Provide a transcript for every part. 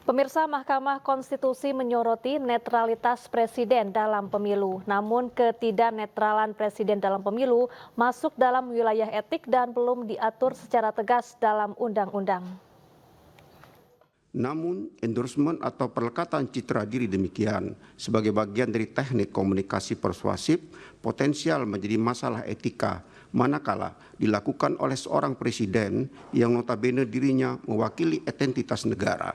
Pemirsa, Mahkamah Konstitusi menyoroti netralitas presiden dalam pemilu. Namun ketidaknetralan presiden dalam pemilu masuk dalam wilayah etik dan belum diatur secara tegas dalam undang-undang. Namun, endorsement atau perlekatan citra diri demikian sebagai bagian dari teknik komunikasi persuasif potensial menjadi masalah etika manakala dilakukan oleh seorang presiden yang notabene dirinya mewakili identitas negara,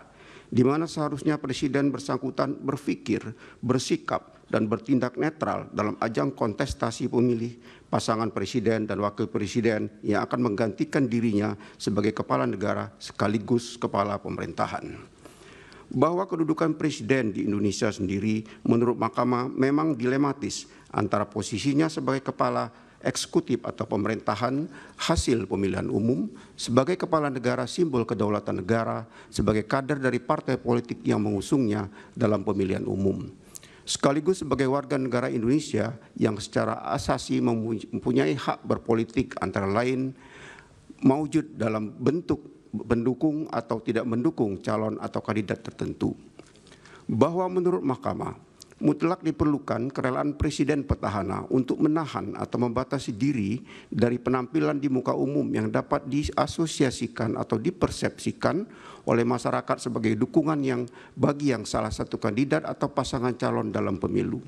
di mana seharusnya presiden bersangkutan berpikir, bersikap, dan bertindak netral dalam ajang kontestasi pemilih pasangan presiden dan wakil presiden yang akan menggantikan dirinya sebagai kepala negara sekaligus kepala pemerintahan. Bahwa kedudukan presiden di Indonesia sendiri menurut Mahkamah memang dilematis antara posisinya sebagai kepala eksekutif atau pemerintahan hasil pemilihan umum, sebagai kepala negara simbol kedaulatan negara, sebagai kader dari partai politik yang mengusungnya dalam pemilihan umum, sekaligus sebagai warga negara Indonesia yang secara asasi mempunyai hak berpolitik antara lain maujud dalam bentuk mendukung atau tidak mendukung calon atau kandidat tertentu. Bahwa menurut Mahkamah mutlak diperlukan kerelaan presiden petahana untuk menahan atau membatasi diri dari penampilan di muka umum yang dapat diasosiasikan atau dipersepsikan oleh masyarakat sebagai dukungan yang bagi yang salah satu kandidat atau pasangan calon dalam pemilu.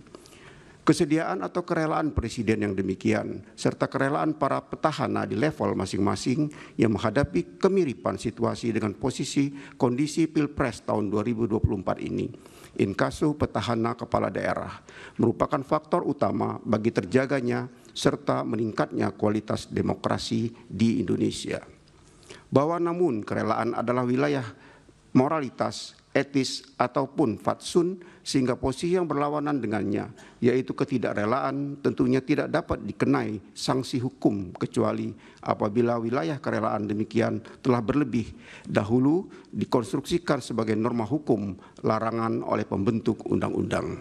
Kesediaan atau kerelaan presiden yang demikian, serta kerelaan para petahana di level masing-masing yang menghadapi kemiripan situasi dengan posisi kondisi Pilpres tahun 2024 ini, inkasu petahana kepala daerah, merupakan faktor utama bagi terjaganya serta meningkatnya kualitas demokrasi di Indonesia. Bahwa namun kerelaan adalah wilayah moralitas, etis, ataupun fatsun, sehingga posisi yang berlawanan dengannya, yaitu ketidakrelaan, tentunya tidak dapat dikenai sanksi hukum kecuali apabila wilayah kerelaan demikian telah berlebih dahulu dikonstruksikan sebagai norma hukum larangan oleh pembentuk undang-undang.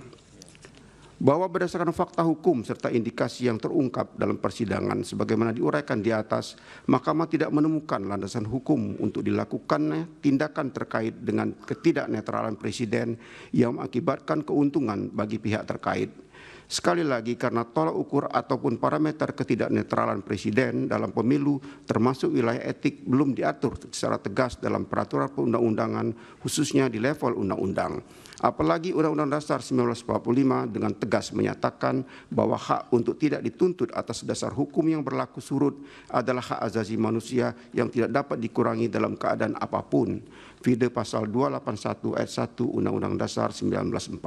Bahwa berdasarkan fakta hukum serta indikasi yang terungkap dalam persidangan sebagaimana diuraikan di atas, Mahkamah tidak menemukan landasan hukum untuk dilakukannya tindakan terkait dengan ketidaknetralan presiden yang mengakibatkan keuntungan bagi pihak terkait. Sekali lagi karena tolak ukur ataupun parameter ketidaknetralan presiden dalam pemilu termasuk wilayah etik belum diatur secara tegas dalam peraturan perundang-undangan khususnya di level undang-undang. Apalagi Undang-Undang Dasar 1945 dengan tegas menyatakan bahwa hak untuk tidak dituntut atas dasar hukum yang berlaku surut adalah hak asasi manusia yang tidak dapat dikurangi dalam keadaan apapun. Vide pasal 281 ayat 1 Undang-Undang Dasar 1945.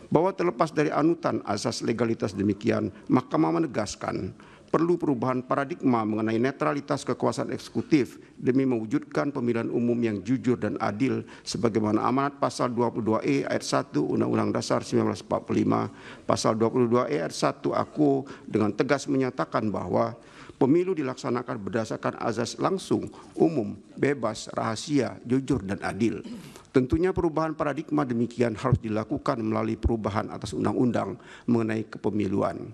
Bahwa terlepas dari anutan asas legalitas demikian, Mahkamah menegaskan perlu perubahan paradigma mengenai netralitas kekuasaan eksekutif demi mewujudkan pemilihan umum yang jujur dan adil sebagaimana amanat pasal 22E ayat 1 Undang-Undang Dasar 1945, pasal 22E ayat 1 AKUO dengan tegas menyatakan bahwa pemilu dilaksanakan berdasarkan azas langsung, umum, bebas, rahasia, jujur, dan adil. Tentunya perubahan paradigma demikian harus dilakukan melalui perubahan atas undang-undang mengenai kepemiluan.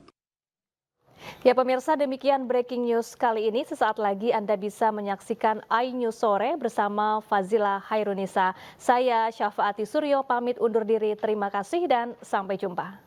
Ya pemirsa, demikian breaking news kali ini. Sesaat lagi Anda bisa menyaksikan iNews Sore bersama Fazila Hairunisa. Saya Syafaati Suryo pamit undur diri. Terima kasih dan sampai jumpa.